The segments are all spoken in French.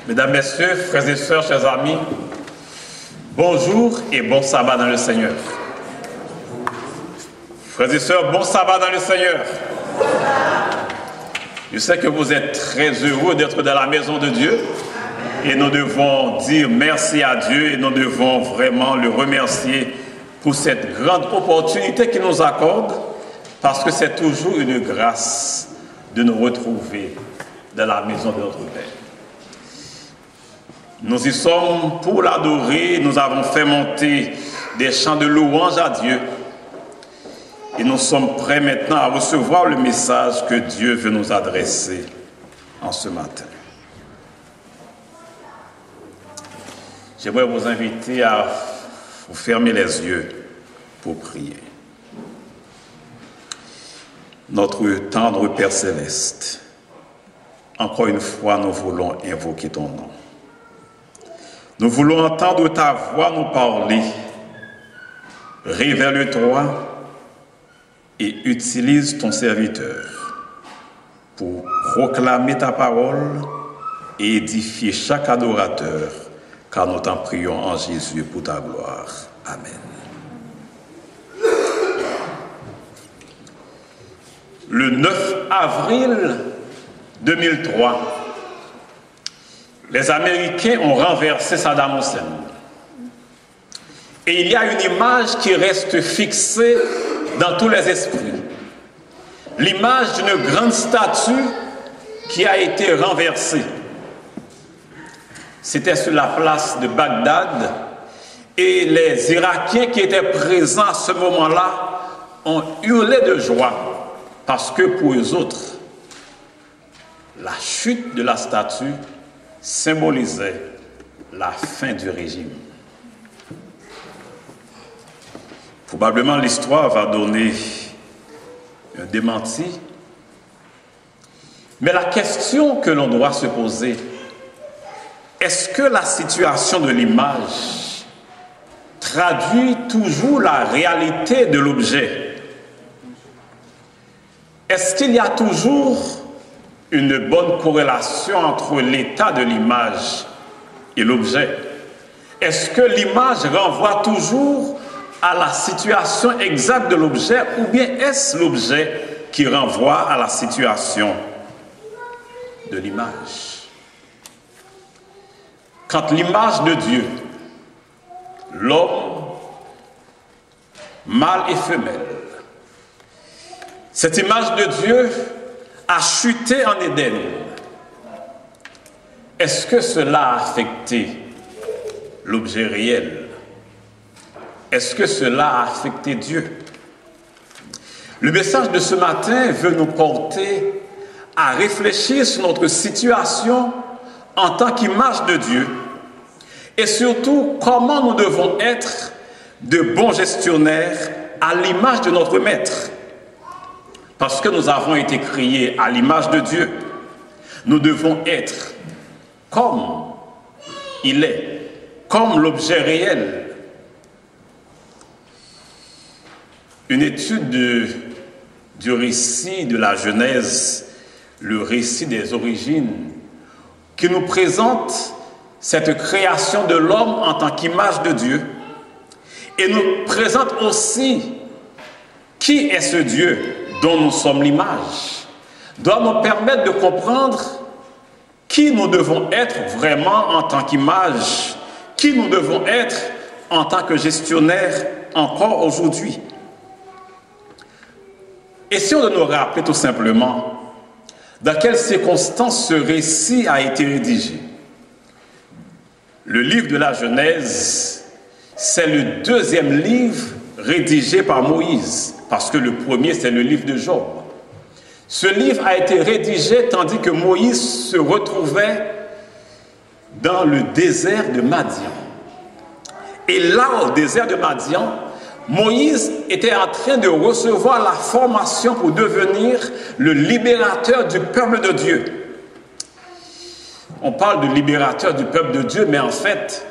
Mesdames, Messieurs, frères et sœurs, chers amis, bonjour et bon sabbat dans le Seigneur. Frères et sœurs, bon sabbat dans le Seigneur. Je sais que vous êtes très heureux d'être dans la maison de Dieu et nous devons dire merci à Dieu et nous devons vraiment le remercier pour cette grande opportunité qu'il nous accorde parce que c'est toujours une grâce de nous retrouver dans la maison de notre Père. Nous y sommes pour l'adorer, nous avons fait monter des chants de louange à Dieu et nous sommes prêts maintenant à recevoir le message que Dieu veut nous adresser en ce matin. J'aimerais vous inviter à vous fermer les yeux pour prier. Notre tendre Père Céleste, encore une fois, nous voulons invoquer ton nom. Nous voulons entendre ta voix nous parler. Révèle-toi et utilise ton serviteur pour proclamer ta parole et édifier chaque adorateur, car nous t'en prions en Jésus pour ta gloire. Amen. Le 9 avril 2003, les Américains ont renversé Saddam Hussein. Et il y a une image qui reste fixée dans tous les esprits. L'image d'une grande statue qui a été renversée. C'était sur la place de Bagdad. Et les Irakiens qui étaient présents à ce moment-là ont hurlé de joie. Parce que pour eux autres, la chute de la statue symbolisait la fin du régime. Probablement l'histoire va donner un démenti, mais la question que l'on doit se poser, est-ce que la situation de l'image traduit toujours la réalité de l'objet? Est-ce qu'il y a toujours une bonne corrélation entre l'état de l'image et l'objet? Est-ce que l'image renvoie toujours à la situation exacte de l'objet ou bien est-ce l'objet qui renvoie à la situation de l'image? Quand l'image de Dieu, l'homme, mâle et femelle, cette image de Dieu a chuté en Éden, est-ce que cela a affecté l'objet réel? Est-ce que cela a affecté Dieu? Le message de ce matin veut nous porter à réfléchir sur notre situation en tant qu'image de Dieu et surtout comment nous devons être de bons gestionnaires à l'image de notre Maître. Parce que nous avons été créés à l'image de Dieu, nous devons être comme il est, comme l'objet réel. Une étude du récit de la Genèse, le récit des origines, qui nous présente cette création de l'homme en tant qu'image de Dieu, et nous présente aussi qui est ce Dieu dont nous sommes l'image, doit nous permettre de comprendre qui nous devons être vraiment en tant qu'image, qui nous devons être en tant que gestionnaire encore aujourd'hui. Essayons de nous rappeler tout simplement dans quelles circonstances ce récit a été rédigé. Le livre de la Genèse, c'est le deuxième livre rédigé par Moïse, parce que le premier, c'est le livre de Job. Ce livre a été rédigé tandis que Moïse se retrouvait dans le désert de Madian. Et là, au désert de Madian, Moïse était en train de recevoir la formation pour devenir le libérateur du peuple de Dieu. On parle de libérateur du peuple de Dieu, mais en fait,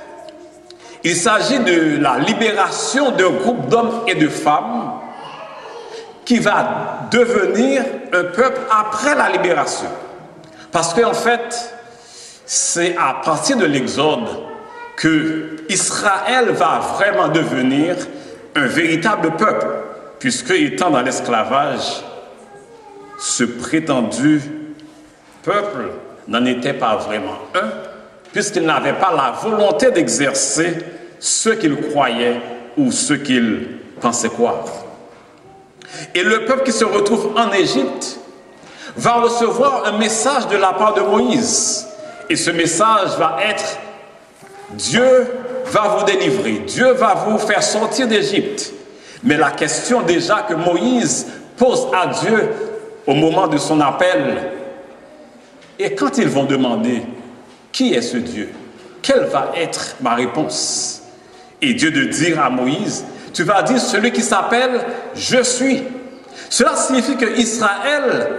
il s'agit de la libération d'un groupe d'hommes et de femmes qui va devenir un peuple après la libération. Parce qu'en fait, c'est à partir de l'Exode que Israël va vraiment devenir un véritable peuple, puisque étant dans l'esclavage, ce prétendu peuple n'en était pas vraiment un, puisqu'il n'avait pas la volonté d'exercer ce qu'il croyait ou ce qu'il pensait croire. Et le peuple qui se retrouve en Égypte va recevoir un message de la part de Moïse. Et ce message va être: Dieu va vous délivrer, Dieu va vous faire sortir d'Égypte. Mais la question déjà que Moïse pose à Dieu au moment de son appel, et quand ils vont demander qui est ce Dieu, quelle va être ma réponse? Et Dieu de dire à Moïse: tu vas dire celui qui s'appelle Je suis. Cela signifie que Israël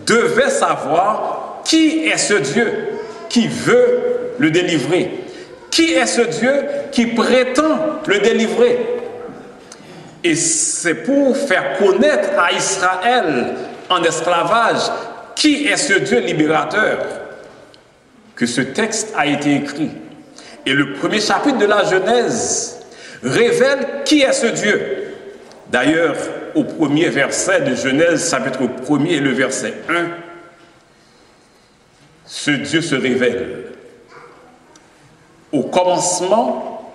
devait savoir qui est ce Dieu qui veut le délivrer. Qui est ce Dieu qui prétend le délivrer? Et c'est pour faire connaître à Israël en esclavage qui est ce Dieu libérateur que ce texte a été écrit. Et le premier chapitre de la Genèse révèle qui est ce Dieu. D'ailleurs, au premier verset de Genèse, chapitre 1er et le verset 1, ce Dieu se révèle. Au commencement,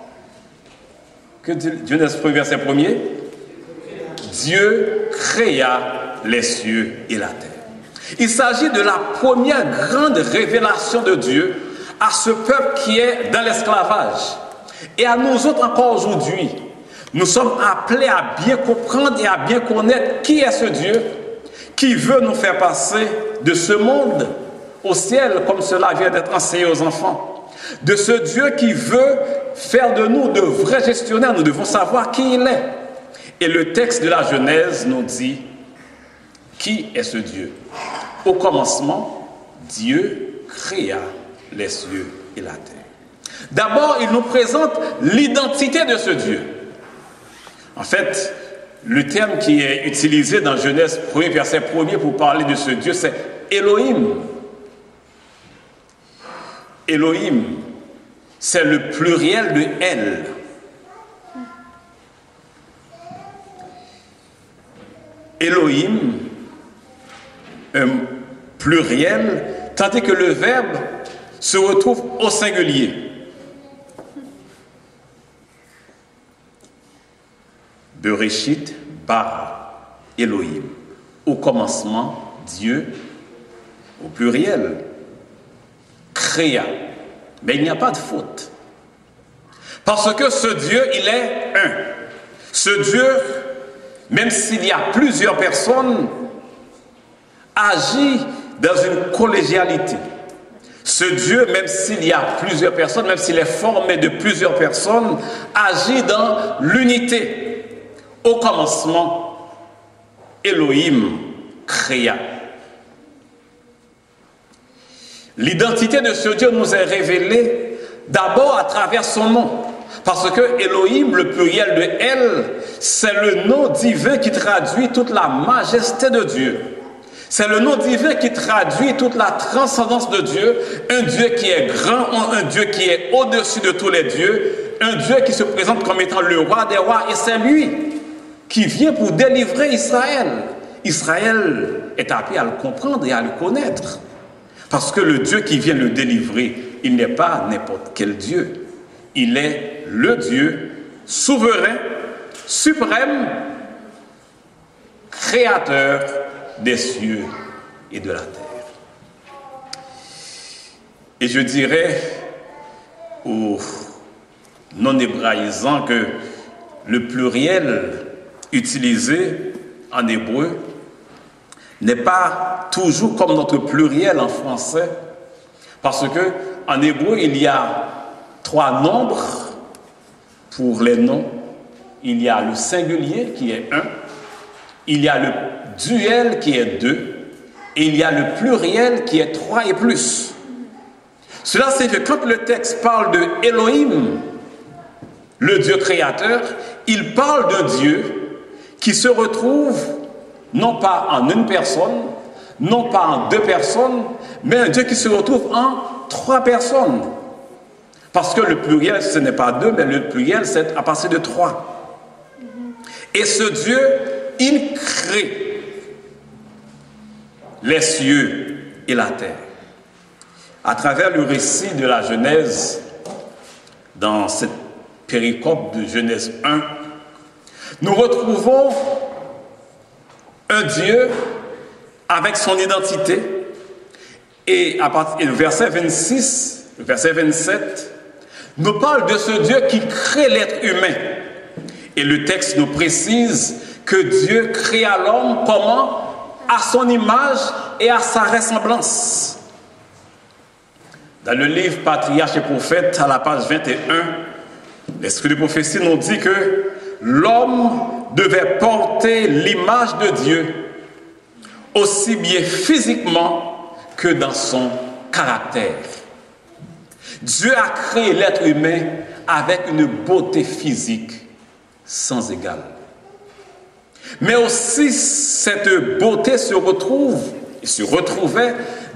que dit Genèse 1, verset 1er, Dieu créa les cieux et la terre. Il s'agit de la première grande révélation de Dieu à ce peuple qui est dans l'esclavage. Et à nous autres encore aujourd'hui, nous sommes appelés à bien comprendre et à bien connaître qui est ce Dieu qui veut nous faire passer de ce monde au ciel, comme cela vient d'être enseigné aux enfants. De ce Dieu qui veut faire de nous de vrais gestionnaires. Nous devons savoir qui il est. Et le texte de la Genèse nous dit qui est ce Dieu. Au commencement, Dieu créa les cieux et la terre. D'abord, il nous présente l'identité de ce Dieu. En fait, le terme qui est utilisé dans Genèse 1, verset 1er pour parler de ce Dieu, c'est Elohim. Elohim, c'est le pluriel de El. Elohim, un pluriel, tandis que le verbe se retrouve au singulier. Bereshit bara Elohim. Au commencement, Dieu, au pluriel, créa. Mais il n'y a pas de faute. Parce que ce Dieu, il est un. Ce Dieu, même s'il y a plusieurs personnes, agit dans une collégialité. Ce Dieu, même s'il y a plusieurs personnes, même s'il est formé de plusieurs personnes, agit dans l'unité. Au commencement, Elohim créa. L'identité de ce Dieu nous est révélée d'abord à travers son nom. Parce que Elohim, le pluriel de El, c'est le nom divin qui traduit toute la majesté de Dieu. C'est le nom divin qui traduit toute la transcendance de Dieu, un Dieu qui est grand, un Dieu qui est au-dessus de tous les dieux, un Dieu qui se présente comme étant le roi des rois, et c'est lui qui vient pour délivrer Israël. Israël est appelé à le comprendre et à le connaître. Parce que le Dieu qui vient le délivrer, il n'est pas n'importe quel Dieu. Il est le Dieu souverain, suprême, créateur des cieux et de la terre. Et je dirais aux non-hébraïsants que le pluriel utilisé en hébreu n'est pas toujours comme notre pluriel en français, parce que en hébreu il y a 3 nombres pour les noms. Il y a le singulier qui est 1, il y a le duel qui est 2, et il y a le pluriel qui est 3 et plus. Cela c'est que quand le texte parle de Elohim, le Dieu créateur, il parle de Dieu qui se retrouve non pas en une personne, non pas en 2 personnes, mais un Dieu qui se retrouve en 3 personnes. Parce que le pluriel, ce n'est pas 2, mais le pluriel, c'est à partir de 3. Et ce Dieu, il crée les cieux et la terre. À travers le récit de la Genèse, dans cette péricope de Genèse 1, nous retrouvons un Dieu avec son identité. Et à partir du verset 26, le verset 27, nous parle de ce Dieu qui crée l'être humain. Et le texte nous précise que Dieu créa l'homme comment? À son image et à sa ressemblance. Dans le livre Patriarches et Prophètes, à la page 21, l'esprit de prophétie nous dit que l'homme devait porter l'image de Dieu, aussi bien physiquement que dans son caractère. Dieu a créé l'être humain avec une beauté physique sans égale. Mais aussi, cette beauté se retrouvait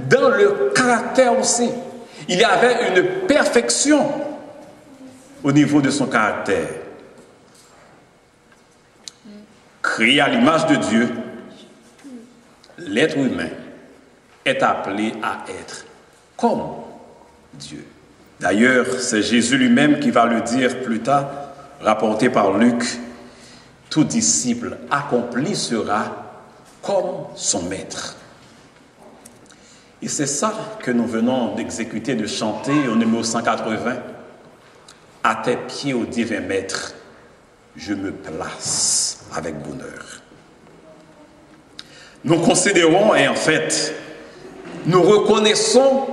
dans le caractère aussi. Il y avait une perfection au niveau de son caractère. Créé à l'image de Dieu, l'être humain est appelé à être comme Dieu. D'ailleurs, c'est Jésus lui-même qui va le dire plus tard, rapporté par Luc, « Tout disciple accompli sera comme son maître ». Et c'est ça que nous venons d'exécuter, de chanter au numéro 180. « À tes pieds, ô divin maître, je me place avec bonheur ». Nous considérons, et en fait, nous reconnaissons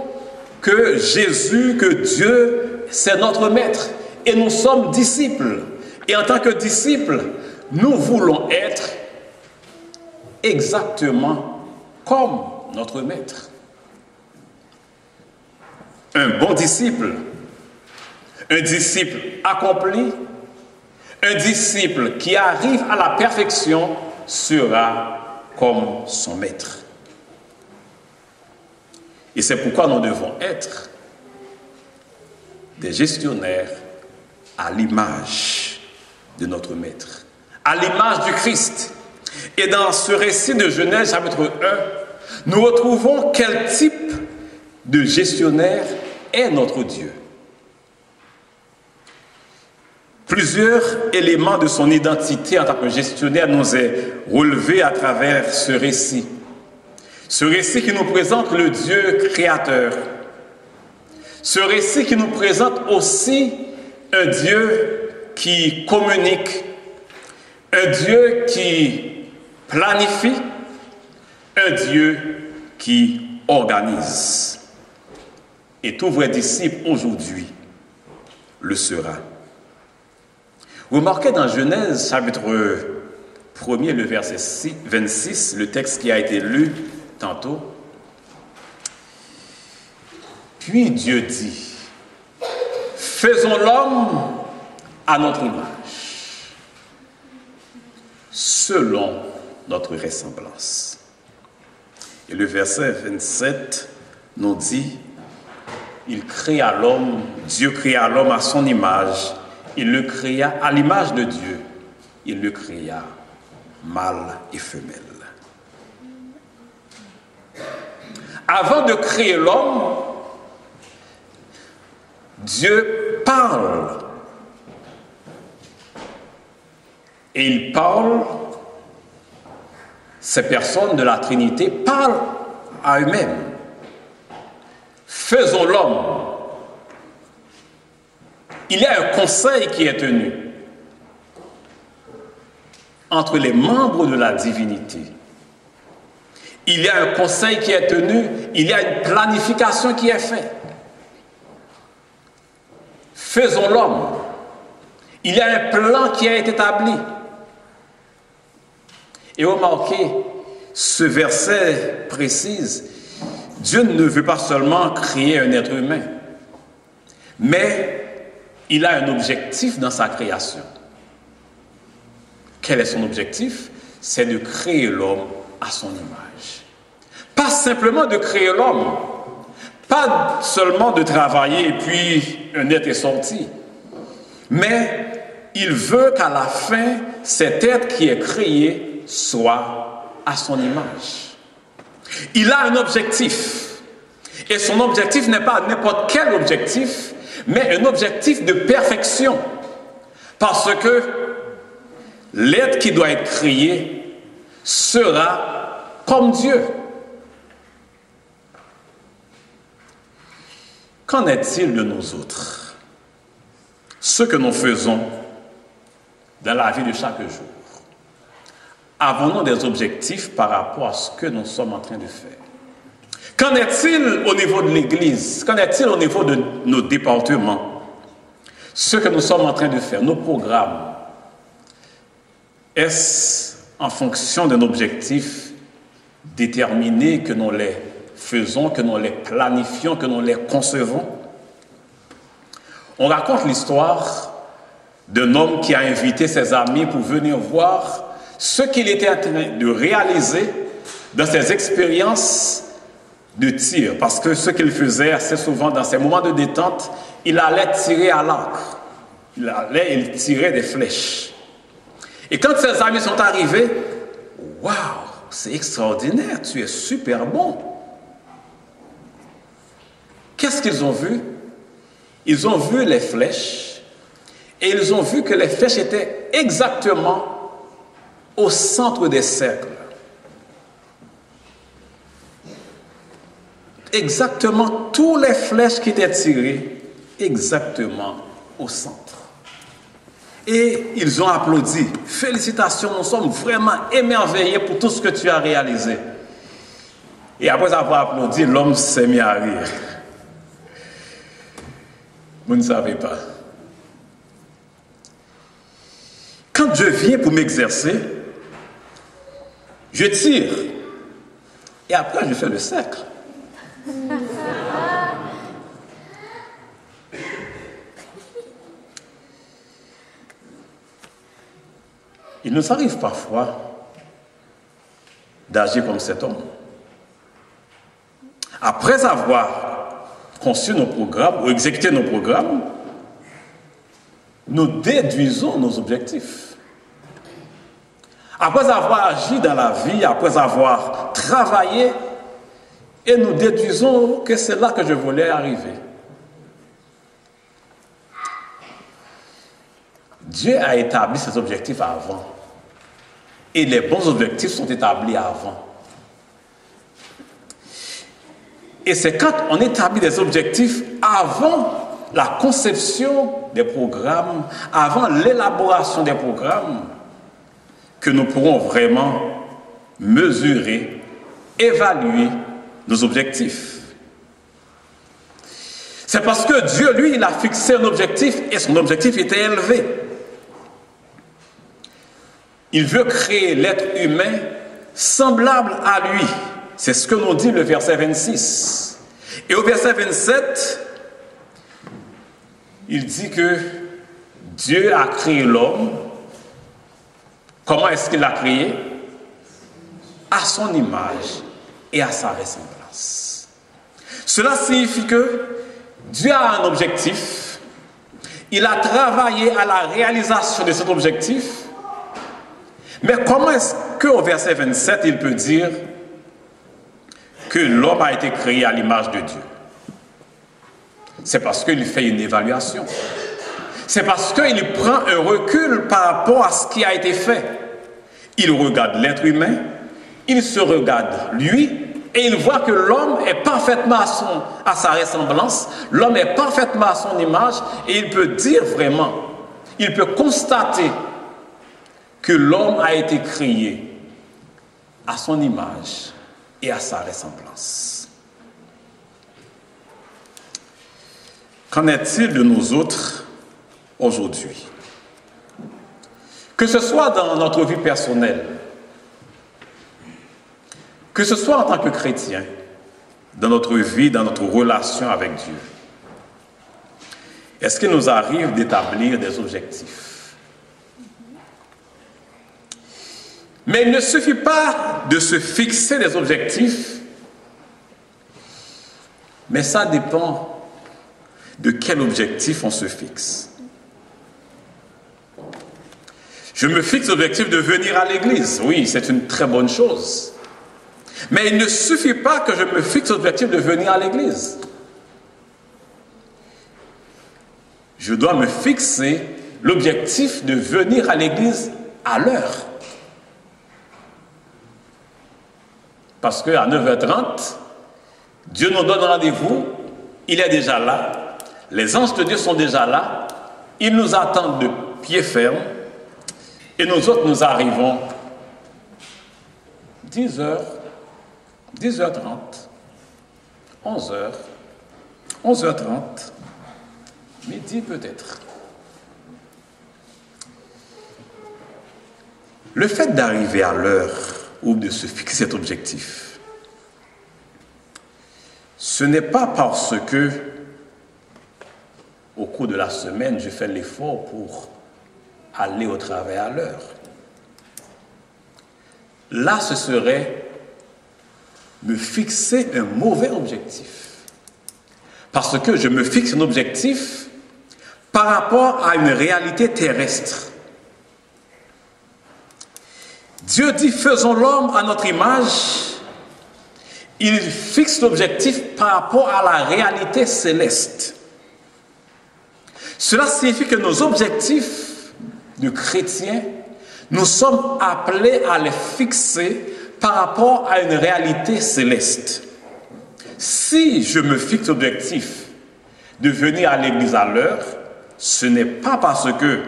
que Jésus, que Dieu, c'est notre maître. Et nous sommes disciples. Et en tant que disciples, nous voulons être exactement comme notre maître. Un bon disciple, un disciple accompli, un disciple qui arrive à la perfection sera comme son maître. Et c'est pourquoi nous devons être des gestionnaires à l'image de notre maître, à l'image du Christ. Et dans ce récit de Genèse chapitre 1, nous retrouvons quel type de gestionnaire est notre Dieu. Plusieurs éléments de son identité en tant que gestionnaire nous est relevé à travers ce récit. Ce récit qui nous présente le Dieu créateur. Ce récit qui nous présente aussi un Dieu qui communique, un Dieu qui planifie, un Dieu qui organise. Et tout vrai disciple aujourd'hui le sera. Remarquez dans Genèse chapitre 1er, le verset 26, le texte qui a été lu tantôt. Puis Dieu dit, faisons l'homme à notre image, selon notre ressemblance. Et le verset 27 nous dit, il créa l'homme, Dieu créa l'homme à son image, il le créa à l'image de Dieu, il le créa mâle et femelle. Avant de créer l'homme, Dieu parle. Et il parle, ces personnes de la Trinité parlent à eux-mêmes. Faisons l'homme. Il y a un conseil qui est tenu entre les membres de la divinité. Il y a un conseil qui est tenu, il y a une planification qui est faite. Faisons l'homme. Il y a un plan qui a été établi. Et remarquez, ce verset précise, Dieu ne veut pas seulement créer un être humain, mais il a un objectif dans sa création. Quel est son objectif? C'est de créer l'homme à son image. Pas simplement de créer l'homme, Pas seulement de travailler et puis un être est sorti, mais il veut qu'à la fin, cet être qui est créé soit à son image. Il a un objectif. Et son objectif n'est pas n'importe quel objectif, mais un objectif de perfection. Parce que l'être qui doit être créé sera comme Dieu. Qu'en est-il de nous autres? Ce que nous faisons dans la vie de chaque jour. Avons-nous des objectifs par rapport à ce que nous sommes en train de faire? Qu'en est-il au niveau de l'Église? Qu'en est-il au niveau de nos départements? Ce que nous sommes en train de faire, nos programmes, est-ce en fonction d'un objectif déterminé que nous les faisons, que nous les planifions, que nous les concevons? On raconte l'histoire d'un homme qui a invité ses amis pour venir voir ce qu'il était en train de réaliser dans ses expériences de tir. Parce que ce qu'il faisait assez souvent dans ses moments de détente, il allait tirer à l'arc. Il tirait des flèches. Et quand ses amis sont arrivés, « Waouh, c'est extraordinaire, tu es super bon !» Qu'est-ce qu'ils ont vu? Ils ont vu les flèches et ils ont vu que les flèches étaient exactement au centre des cercles. Exactement tous les flèches qui étaient tirées, exactement au centre. Et ils ont applaudi. Félicitations, nous sommes vraiment émerveillés pour tout ce que tu as réalisé. Et après avoir applaudi, l'homme s'est mis à rire. Vous ne savez pas. Quand Dieu vient pour m'exercer, je tire. Et après, je fais le cercle. Il nous arrive parfois d'agir comme cet homme. Après avoir conçu nos programmes ou exécuté nos programmes, nous déduisons nos objectifs. Après avoir agi dans la vie, après avoir travaillé, et nous déduisons que c'est là que je voulais arriver. Dieu a établi ses objectifs avant. Et les bons objectifs sont établis avant. Et c'est quand on établit des objectifs avant la conception des programmes, avant l'élaboration des programmes, que nous pourrons vraiment mesurer, évaluer nos objectifs. C'est parce que Dieu, lui, il a fixé un objectif et son objectif était élevé. Il veut créer l'être humain semblable à lui. C'est ce que nous dit le verset 26. Et au verset 27, il dit que Dieu a créé l'homme. Comment est-ce qu'il l'a créé? À son image et à sa ressemblance. Cela signifie que Dieu a un objectif. Il a travaillé à la réalisation de cet objectif. Mais comment est-ce qu'au verset 27, il peut dire que l'homme a été créé à l'image de Dieu? C'est parce qu'il fait une évaluation. C'est parce qu'il prend un recul par rapport à ce qui a été fait. Il regarde l'être humain, il se regarde lui, et il voit que l'homme est parfaitement à sa ressemblance, l'homme est parfaitement à son image, et il peut dire vraiment, il peut constater que l'homme a été créé à son image et à sa ressemblance. Qu'en est-il de nous autres aujourd'hui? Que ce soit dans notre vie personnelle, que ce soit en tant que chrétien, dans notre vie, dans notre relation avec Dieu, est-ce qu'il nous arrive d'établir des objectifs? Mais il ne suffit pas de se fixer des objectifs, Mais ça dépend de quel objectif on se fixe. Je me fixe l'objectif de venir à l'église. Oui, c'est une très bonne chose. Mais il ne suffit pas que je me fixe l'objectif de venir à l'église. Je dois me fixer l'objectif de venir à l'église à l'heure. Parce qu'à 9h30, Dieu nous donne rendez-vous, il est déjà là, les anges de Dieu sont déjà là, ils nous attendent de pied ferme, et nous autres, nous arrivons 10h, 10h30, 11h, 11h30, midi peut-être. Le fait d'arriver à l'heure ou de se fixer cet objectif, ce n'est pas parce que, au cours de la semaine, je fais l'effort pour aller au travail à l'heure. Là, ce serait me fixer un mauvais objectif. Parce que je me fixe un objectif par rapport à une réalité terrestre. Dieu dit, faisons l'homme à notre image. Il fixe l'objectif par rapport à la réalité céleste. Cela signifie que nos objectifs de chrétiens, nous sommes appelés à les fixer par rapport à une réalité céleste. Si je me fixe l'objectif de venir à l'église à l'heure, ce n'est pas parce que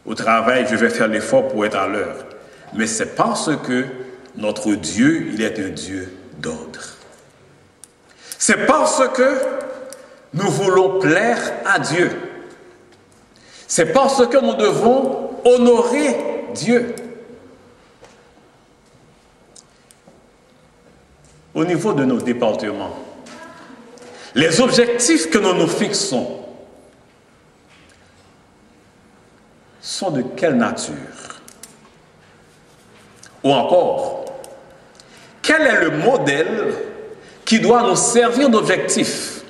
au travail, je vais faire l'effort pour être à l'heure. Mais c'est parce que notre Dieu, il est un Dieu d'ordre. C'est parce que nous voulons plaire à Dieu. C'est parce que nous devons honorer Dieu. Au niveau de nos départements, les objectifs que nous nous fixons sont de quelle nature? Ou encore, quel est le modèle qui doit nous servir d'objectif?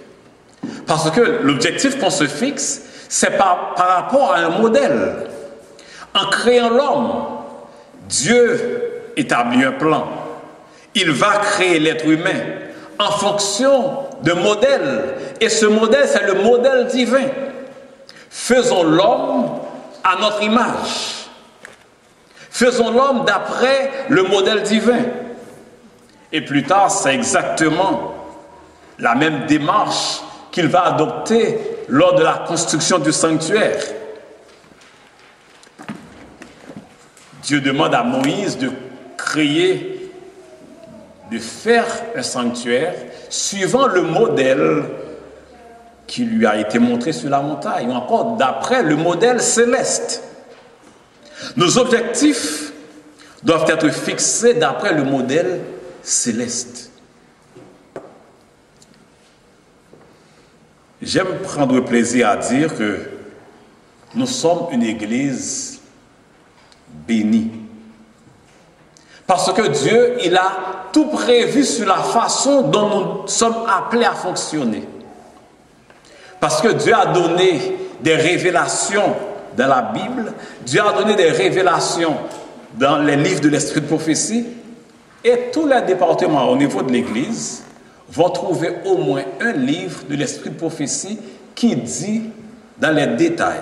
Parce que l'objectif qu'on se fixe, c'est par rapport à un modèle. En créant l'homme, Dieu établit un plan. Il va créer l'être humain en fonction de modèles. Et ce modèle, c'est le modèle divin. Faisons l'homme à notre image. Faisons l'homme d'après le modèle divin. Et plus tard, c'est exactement la même démarche qu'il va adopter lors de la construction du sanctuaire. Dieu demande à Moïse de créer, de faire un sanctuaire suivant le modèle qui lui a été montré sur la montagne, ou encore d'après le modèle céleste. Nos objectifs doivent être fixés d'après le modèle céleste. J'aime prendre plaisir à dire que nous sommes une église bénie. Parce que Dieu, il a tout prévu sur la façon dont nous sommes appelés à fonctionner. Parce que Dieu a donné des révélations dans la Bible, Dieu a donné des révélations dans les livres de l'Esprit de prophétie, et tous les départements au niveau de l'Église vont trouver au moins un livre de l'Esprit de prophétie qui dit dans les détails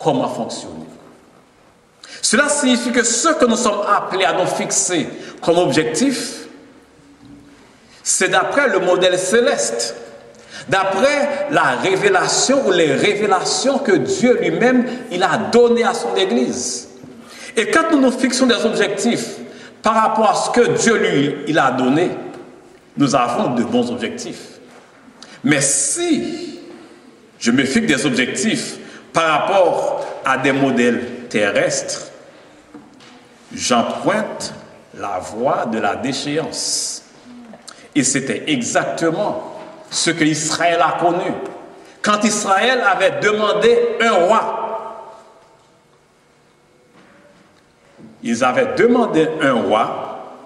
comment fonctionner. Cela signifie que ce que nous sommes appelés à nous fixer comme objectif, c'est d'après le modèle céleste, d'après la révélation ou les révélations que Dieu lui-même il a données à son Église. Et quand nous nous fixons des objectifs par rapport à ce que Dieu lui il a donné, nous avons de bons objectifs. Mais si je me fixe des objectifs par rapport à des modèles terrestres, j'emprunte la voie de la déchéance. Et c'était exactement ce que Israël a connu. Quand Israël avait demandé un roi, ils avaient demandé un roi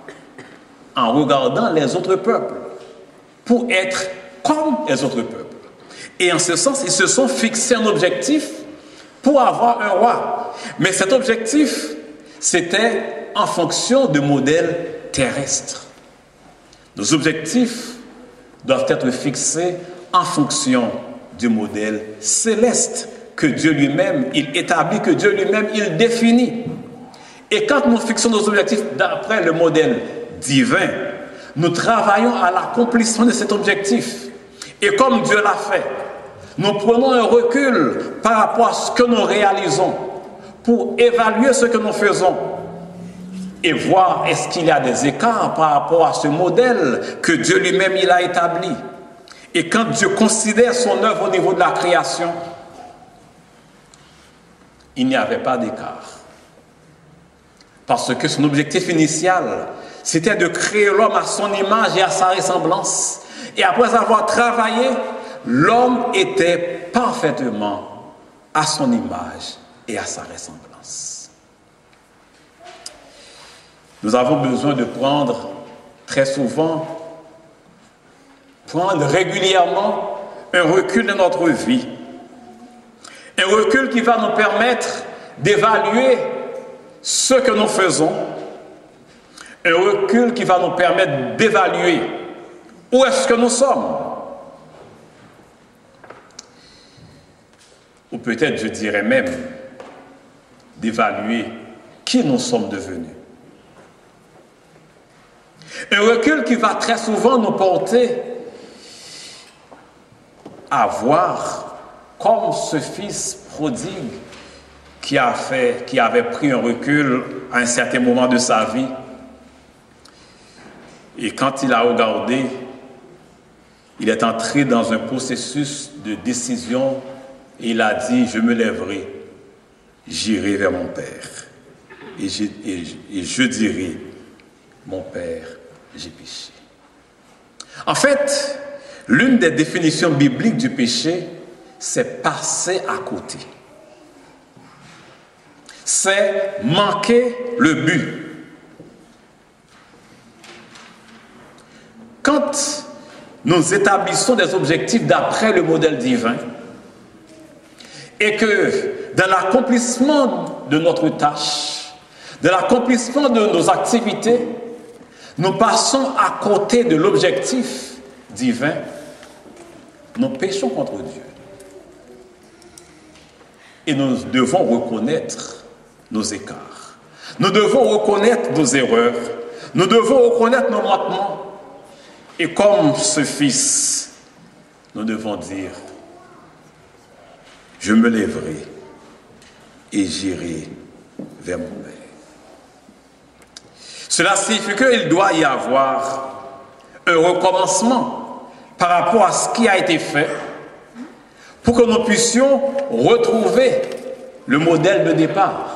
en regardant les autres peuples pour être comme les autres peuples. Et en ce sens, ils se sont fixés un objectif pour avoir un roi. Mais cet objectif, c'était en fonction de modèles terrestres. Nos objectifs doivent être fixés en fonction du modèle céleste que Dieu lui-même, il établit, que Dieu lui-même, il définit. Et quand nous fixons nos objectifs d'après le modèle divin, nous travaillons à l'accomplissement de cet objectif. Et comme Dieu l'a fait, nous prenons un recul par rapport à ce que nous réalisons pour évaluer ce que nous faisons et voir est-ce qu'il y a des écarts par rapport à ce modèle que Dieu lui-même il a établi. Et quand Dieu considère son œuvre au niveau de la création, il n'y avait pas d'écart. Parce que son objectif initial, c'était de créer l'homme à son image et à sa ressemblance. Et après avoir travaillé, l'homme était parfaitement à son image et à sa ressemblance. Nous avons besoin de prendre très souvent, prendre régulièrement un recul dans notre vie. Un recul qui va nous permettre d'évaluer ce que nous faisons. Un recul qui va nous permettre d'évaluer où est-ce que nous sommes. Ou peut-être, je dirais même, d'évaluer qui nous sommes devenus. Un recul qui va très souvent nous porter à voir comme ce fils prodigue qui avait pris un recul à un certain moment de sa vie. Et quand il a regardé, il est entré dans un processus de décision et il a dit, je me lèverai, j'irai vers mon Père. Et je dirai, mon Père, j'ai péché. En fait, l'une des définitions bibliques du péché, c'est passer à côté. C'est manquer le but. Quand nous établissons des objectifs d'après le modèle divin et que dans l'accomplissement de notre tâche, dans l'accomplissement de nos activités, nous passons à côté de l'objectif divin, nous péchons contre Dieu. Et nous devons reconnaître nos écarts. Nous devons reconnaître nos erreurs. Nous devons reconnaître nos manquements. Et comme ce fils, nous devons dire, je me lèverai et j'irai vers mon Père. Cela signifie qu'il doit y avoir un recommencement par rapport à ce qui a été fait pour que nous puissions retrouver le modèle de départ.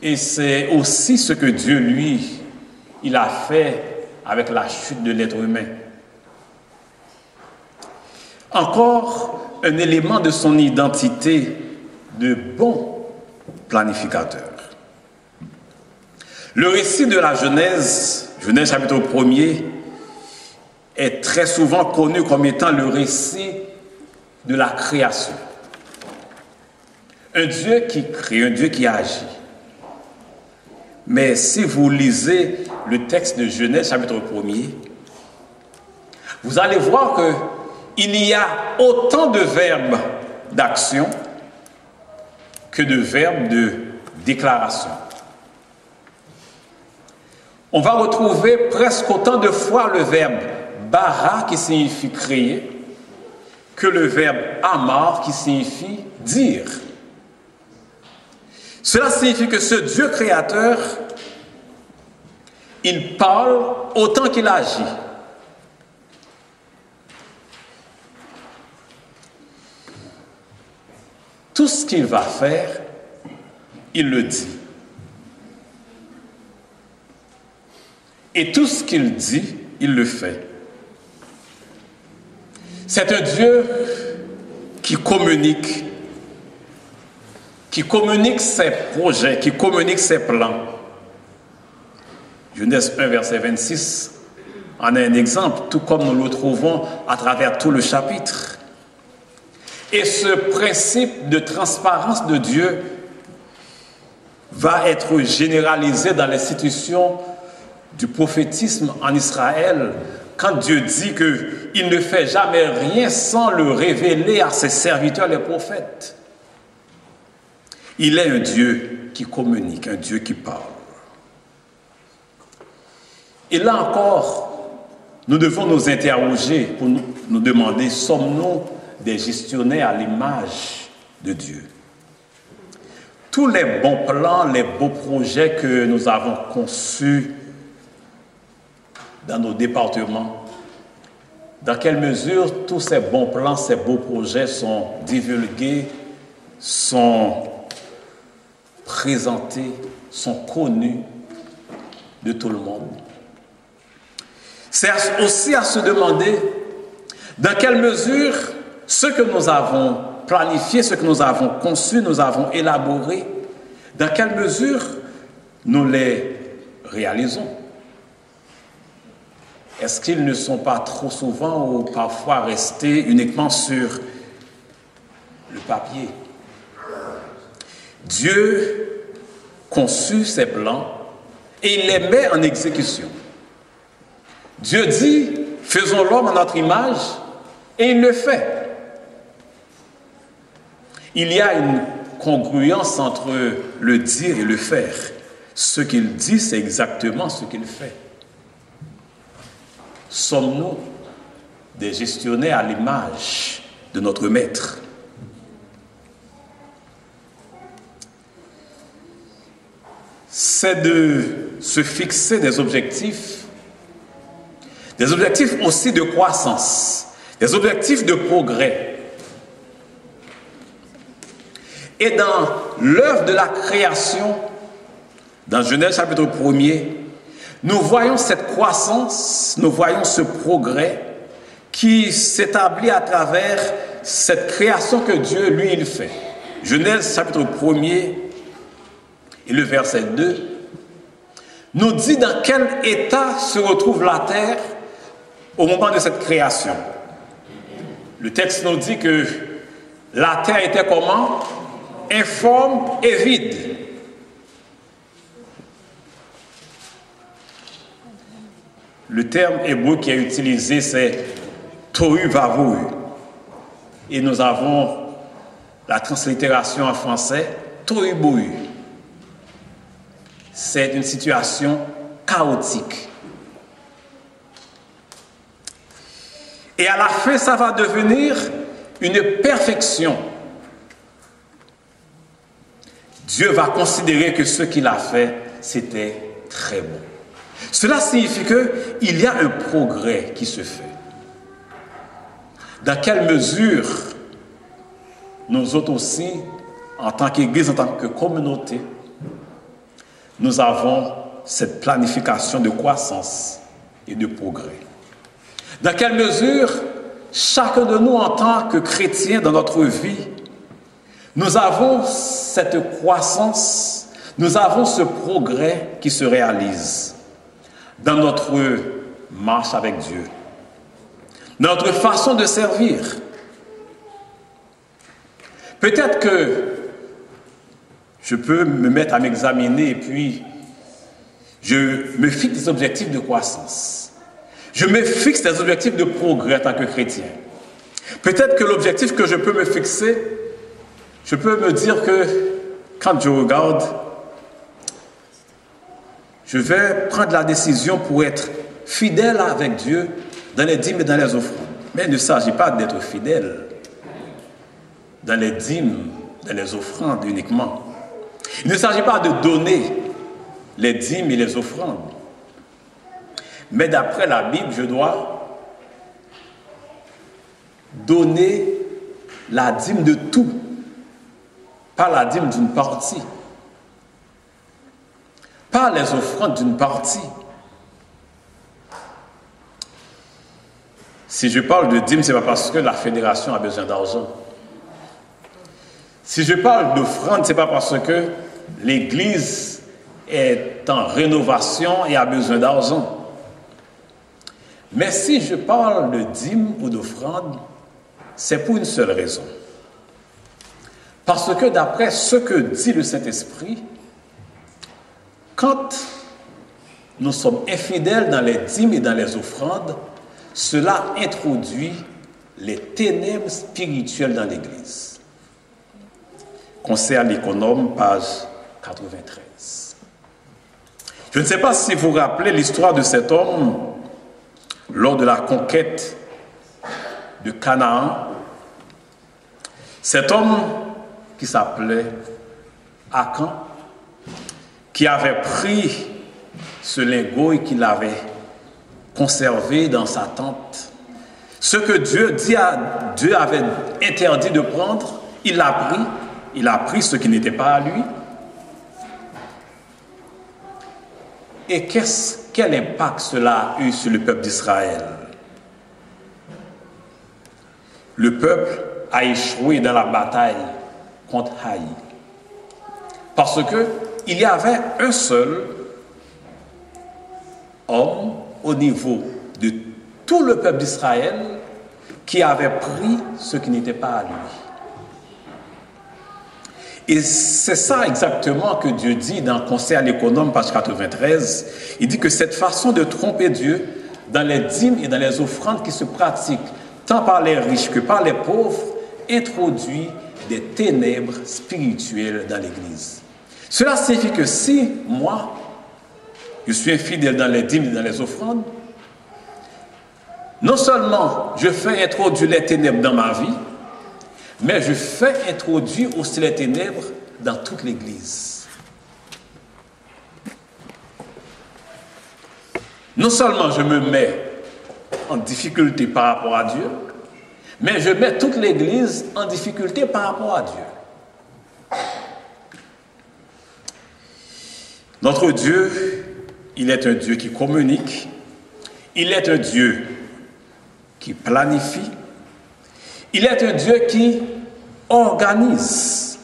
Et c'est aussi ce que Dieu, lui, il a fait avec la chute de l'être humain. Encore un élément de son identité de bon planificateur. Le récit de la Genèse, Genèse chapitre 1er, est très souvent connu comme étant le récit de la création. Un Dieu qui crée, un Dieu qui agit. Mais si vous lisez le texte de Genèse chapitre 1er, vous allez voir qu'il y a autant de verbes d'action que de verbes de déclaration. On va retrouver presque autant de fois le verbe bara qui signifie créer que le verbe amar qui signifie dire. Cela signifie que ce Dieu créateur, il parle autant qu'il agit. Tout ce qu'il va faire, il le dit. Et tout ce qu'il dit, il le fait. C'est un Dieu qui communique ses projets, qui communique ses plans. Genèse 1, verset 26, en est un exemple, tout comme nous le trouvons à travers tout le chapitre. Et ce principe de transparence de Dieu va être généralisé dans l'institution du prophétisme en Israël, quand Dieu dit qu'il ne fait jamais rien sans le révéler à ses serviteurs, les prophètes. Il est un Dieu qui communique, un Dieu qui parle. Et là encore, nous devons nous interroger pour nous demander, sommes-nous des gestionnaires à l'image de Dieu? Tous les bons plans, les beaux projets que nous avons conçus dans nos départements, dans quelle mesure tous ces bons plans, ces beaux projets sont divulgués, sont présentés, sont connus de tout le monde? C'est aussi à se demander dans quelle mesure ce que nous avons planifié, ce que nous avons conçu, nous avons élaboré, dans quelle mesure nous les réalisons. Est-ce qu'ils ne sont pas trop souvent ou parfois restés uniquement sur le papier? Dieu conçut ses plans et il les met en exécution. Dieu dit, faisons l'homme à notre image, et il le fait. Il y a une congruence entre le dire et le faire. Ce qu'il dit, c'est exactement ce qu'il fait. Sommes-nous des gestionnaires à l'image de notre Maître? C'est de se fixer des objectifs aussi de croissance, des objectifs de progrès. Et dans l'œuvre de la création, dans Genèse chapitre 1er, nous voyons cette croissance, nous voyons ce progrès qui s'établit à travers cette création que Dieu, lui, il fait. Genèse chapitre 1er et le verset 2 nous dit dans quel état se retrouve la terre au moment de cette création. Le texte nous dit que la terre était comment? Informe et vide. Le terme hébreu qui est utilisé, c'est tohu vavohu. Et nous avons la translittération en français, tohu bohu. C'est une situation chaotique. Et à la fin, ça va devenir une perfection. Dieu va considérer que ce qu'il a fait, c'était très bon. Cela signifie qu'il y a un progrès qui se fait. Dans quelle mesure nous autres aussi, en tant qu'Église, en tant que communauté, nous avons cette planification de croissance et de progrès. Dans quelle mesure chacun de nous, en tant que chrétiens dans notre vie, nous avons cette croissance, nous avons ce progrès qui se réalise dans notre marche avec Dieu, dans notre façon de servir. Peut-être que je peux me mettre à m'examiner et puis je me fixe des objectifs de croissance. Je me fixe des objectifs de progrès en tant que chrétien. Peut-être que l'objectif que je peux me fixer, je peux me dire que quand je regarde, je vais prendre la décision pour être fidèle avec Dieu dans les dîmes et dans les offrandes. Mais il ne s'agit pas d'être fidèle dans les dîmes, dans les offrandes uniquement. Il ne s'agit pas de donner les dîmes et les offrandes. Mais d'après la Bible, je dois donner la dîme de tout, pas la dîme d'une partie, pas les offrandes d'une partie. Si je parle de dîme, ce n'est pas parce que la fédération a besoin d'argent. Si je parle d'offrande, ce n'est pas parce que l'Église est en rénovation et a besoin d'argent. Mais si je parle de dîme ou d'offrande, c'est pour une seule raison. Parce que d'après ce que dit le Saint-Esprit, quand nous sommes infidèles dans les dîmes et dans les offrandes, cela introduit les ténèbres spirituelles dans l'Église. Conseil à l'économe, page 93. Je ne sais pas si vous vous rappelez l'histoire de cet homme lors de la conquête de Canaan. Cet homme qui s'appelait Akan, qui avait pris ce lingot et qui l'avait conservé dans sa tente. Ce que Dieu avait interdit de prendre, il l'a pris. Il a pris ce qui n'était pas à lui. Et quel impact cela a eu sur le peuple d'Israël? Le peuple a échoué dans la bataille contre Haï. Parce qu'il y avait un seul homme au niveau de tout le peuple d'Israël qui avait pris ce qui n'était pas à lui. Et c'est ça exactement que Dieu dit dans Conseil à l'économe, page 93. Il dit que cette façon de tromper Dieu dans les dîmes et dans les offrandes qui se pratiquent tant par les riches que par les pauvres introduit des ténèbres spirituelles dans l'Église. Cela signifie que si moi, je suis infidèle dans les dîmes et dans les offrandes, non seulement je fais introduire les ténèbres dans ma vie, mais je fais introduire aussi les ténèbres dans toute l'Église. Non seulement je me mets en difficulté par rapport à Dieu, mais je mets toute l'Église en difficulté par rapport à Dieu. Notre Dieu, il est un Dieu qui communique, il est un Dieu qui planifie, il est un Dieu qui organise.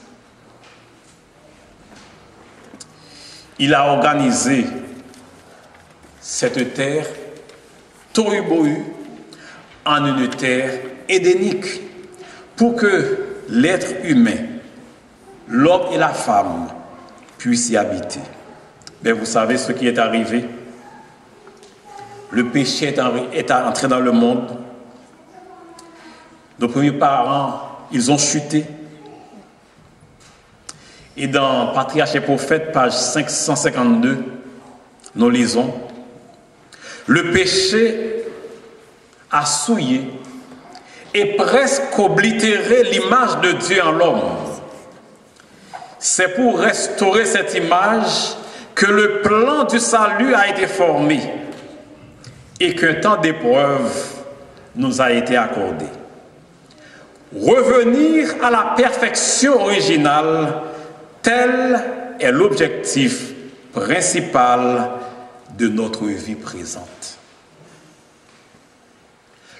Il a organisé cette terre tohu-bohu en une terre édénique pour que l'être humain, l'homme et la femme puissent y habiter. Mais vous savez ce qui est arrivé? Le péché est entré dans le monde. Nos premiers parents, ils ont chuté. Et dans Patriarches et Prophètes, page 552, nous lisons: le péché a souillé et presque oblitéré l'image de Dieu en l'homme. C'est pour restaurer cette image que le plan du salut a été formé et qu'un temps d'épreuve nous a été accordé. Revenir à la perfection originale, tel est l'objectif principal de notre vie présente.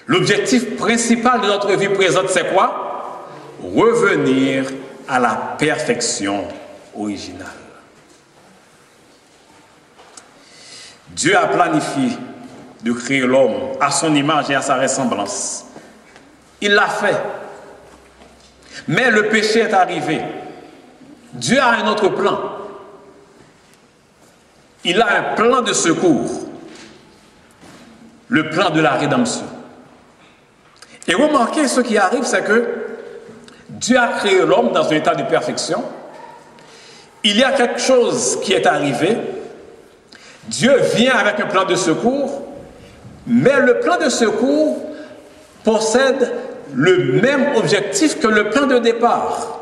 L'objectif principal de notre vie présente, c'est quoi? Revenir à la perfection originale. Dieu a planifié de créer l'homme à son image et à sa ressemblance. Il l'a fait. Mais le péché est arrivé. Dieu a un autre plan. Il a un plan de secours. Le plan de la rédemption. Et remarquez, ce qui arrive, c'est que Dieu a créé l'homme dans un état de perfection. Il y a quelque chose qui est arrivé. Dieu vient avec un plan de secours, mais le plan de secours possède le même objectif que le plan de départ.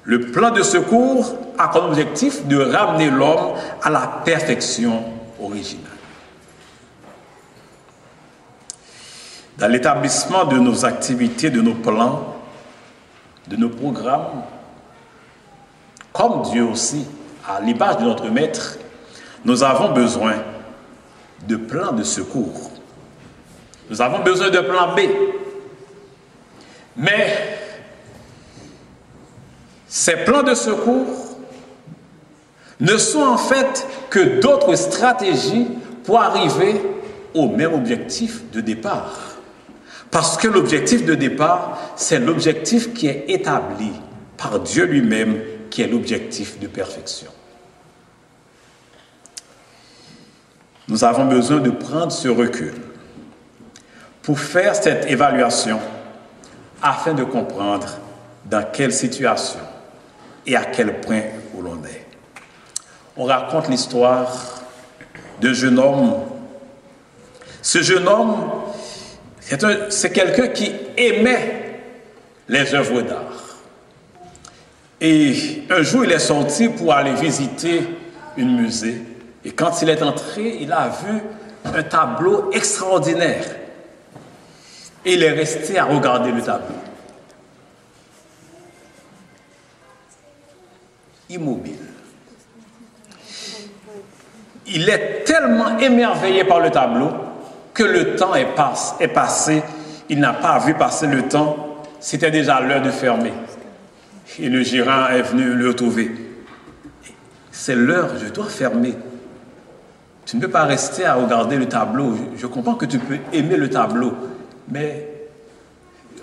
Le plan de secours a comme objectif de ramener l'homme à la perfection originale. Dans l'établissement de nos activités, de nos plans, de nos programmes, comme Dieu aussi, à l'image de notre Maître, nous avons besoin de plans de secours. Nous avons besoin de plan B. Mais ces plans de secours ne sont en fait que d'autres stratégies pour arriver au même objectif de départ. Parce que l'objectif de départ, c'est l'objectif qui est établi par Dieu lui-même, qui est l'objectif de perfection. Nous avons besoin de prendre ce recul pour faire cette évaluation afin de comprendre dans quelle situation et à quel point où l'on est. On raconte l'histoire d'un jeune homme. Ce jeune homme, c'est quelqu'un qui aimait les œuvres d'art. Et un jour, il est sorti pour aller visiter un musée. Et quand il est entré, il a vu un tableau extraordinaire. Et il est resté à regarder le tableau. Immobile. Il est tellement émerveillé par le tableau que le temps est passé. Il n'a pas vu passer le temps. C'était déjà l'heure de fermer. Et le gérant est venu le retrouver. C'est l'heure, je dois fermer. Tu ne peux pas rester à regarder le tableau. Je comprends que tu peux aimer le tableau, mais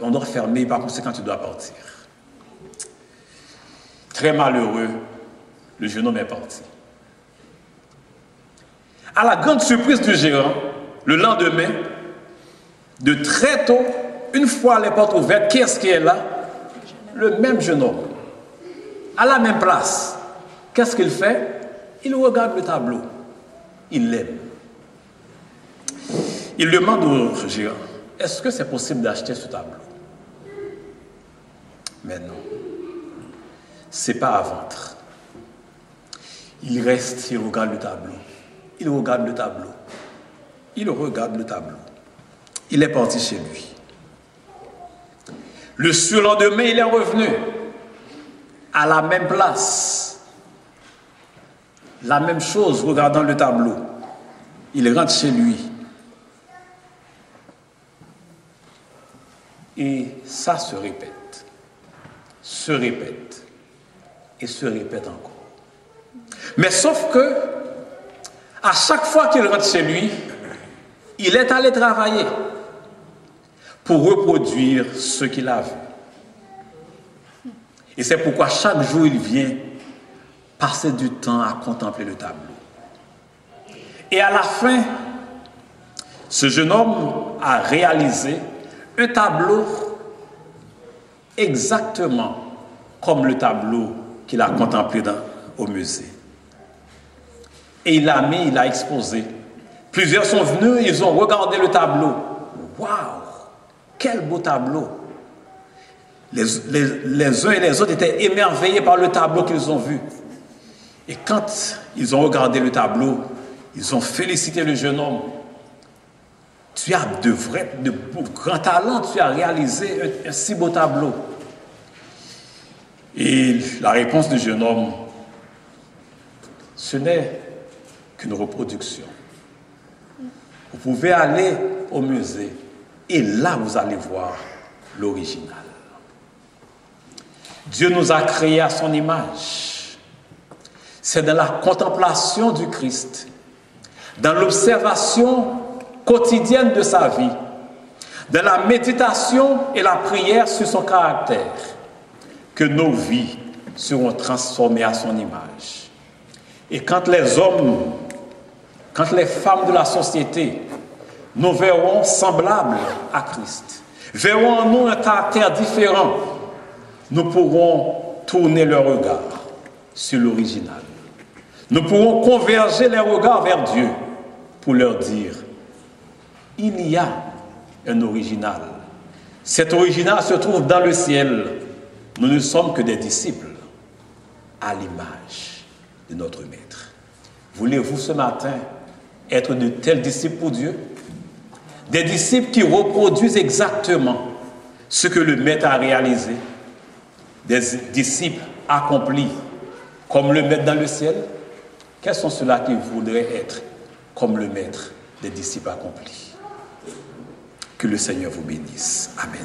on doit fermer, par conséquent, tu dois partir. Très malheureux, le jeune homme est parti. À la grande surprise du gérant, le lendemain, de très tôt, une fois les portes ouvertes, qui est-ce qui est là? Le même jeune homme, à la même place. Qu'est-ce qu'il fait? Il regarde le tableau. Il l'aime. Il demande au gérant, est-ce que c'est possible d'acheter ce tableau? Mais non. Ce n'est pas à vendre. Il reste, il regarde le tableau. Il regarde le tableau. Il regarde le tableau. Il est parti chez lui. Le surlendemain, il est revenu à la même place. La même chose, regardant le tableau. Il rentre chez lui. Et ça se répète. Se répète. Et se répète encore. Mais sauf que, à chaque fois qu'il rentre chez lui, il est allé travailler pour reproduire ce qu'il a vu. Et c'est pourquoi chaque jour il vient passer du temps à contempler le tableau. Et à la fin, ce jeune homme a réalisé un tableau exactement comme le tableau qu'il a contemplé au musée. Et il l'a exposé. Plusieurs sont venus, ils ont regardé le tableau. Waouh! Quel beau tableau! Les uns et les autres étaient émerveillés par le tableau qu'ils ont vu. Et quand ils ont regardé le tableau, ils ont félicité le jeune homme. Tu as de grands talents, tu as réalisé un si beau tableau. Et la réponse du jeune homme, ce n'est qu'une reproduction. Vous pouvez aller au musée et là vous allez voir l'original. Dieu nous a créés à son image. C'est dans la contemplation du Christ, dans l'observation quotidienne de sa vie, dans la méditation et la prière sur son caractère, que nos vies seront transformées à son image. Et quand les hommes, quand les femmes de la société nous verront semblables à Christ, verront en nous un caractère différent, nous pourrons tourner leur regard sur l'original. Nous pourrons converger les regards vers Dieu pour leur dire, il y a un original. Cet original se trouve dans le ciel. Nous ne sommes que des disciples à l'image de notre Maître. Voulez-vous ce matin être de tels disciples pour Dieu? Des disciples qui reproduisent exactement ce que le Maître a réalisé. Des disciples accomplis comme le Maître dans le ciel. Quels sont ceux-là qui voudraient être comme le Maître des disciples accomplis? Que le Seigneur vous bénisse. Amen.